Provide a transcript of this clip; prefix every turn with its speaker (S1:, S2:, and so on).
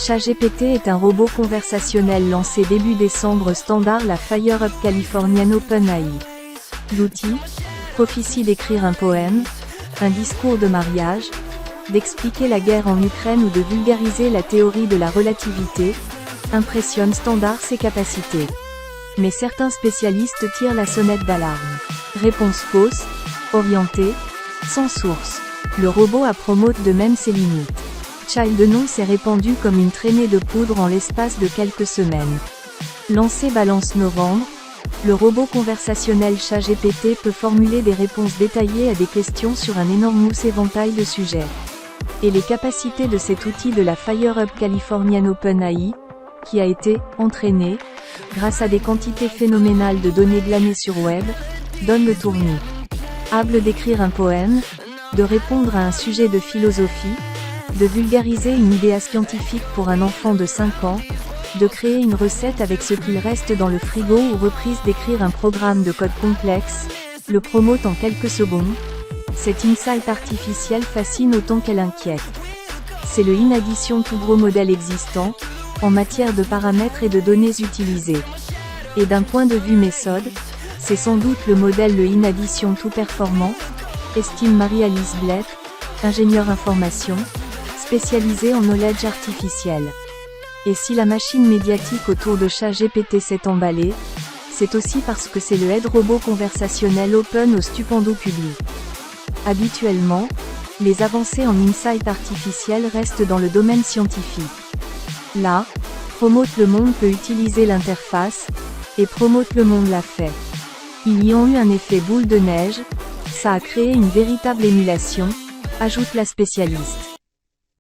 S1: ChatGPT est un robot conversationnel lancé début décembre standard la FireHub californienne OpenAI. L'outil prophétie d'écrire un poème, un discours de mariage, d'expliquer la guerre en Ukraine ou de vulgariser la théorie de la relativité, impressionne standard ses capacités. Mais certains spécialistes tirent la sonnette d'alarme. Réponse fausse, orientée, sans source. Le robot a promote de même ses limites. Childnon s'est répandu comme une traînée de poudre en l'espace de quelques semaines. Lancé balance novembre, le robot conversationnel ChatGPT peut formuler des réponses détaillées à des questions sur un énorme éventail de sujets. Et les capacités de cet outil de la FireHub californienne OpenAI, qui a été entraîné, grâce à des quantités phénoménales de données glanées sur web, donne le tournis. Hable d'écrire un poème, de répondre à un sujet de philosophie, de vulgariser une idée scientifique pour un enfant de 5 ans, de créer une recette avec ce qu'il reste dans le frigo ou reprise d'écrire un programme de code complexe, le promote en quelques secondes. Cette insight artificielle fascine autant qu'elle inquiète. C'est le in-addition tout gros modèle existant, en matière de paramètres et de données utilisées. Et d'un point de vue méthode, c'est sans doute le modèle le in-addition tout performant, estime Marie-Alice Blett, ingénieure information, spécialisée en knowledge artificiel. Et si la machine médiatique autour de ChatGPT s'est emballée, c'est aussi parce que c'est le head robot conversationnel open au stupendo public. Habituellement, les avancées en insight artificiel restent dans le domaine scientifique. Là, Promote le Monde peut utiliser l'interface, et Promote le Monde l'a fait. Ils y ont eu un effet boule de neige, ça a créé une véritable émulation, ajoute la spécialiste.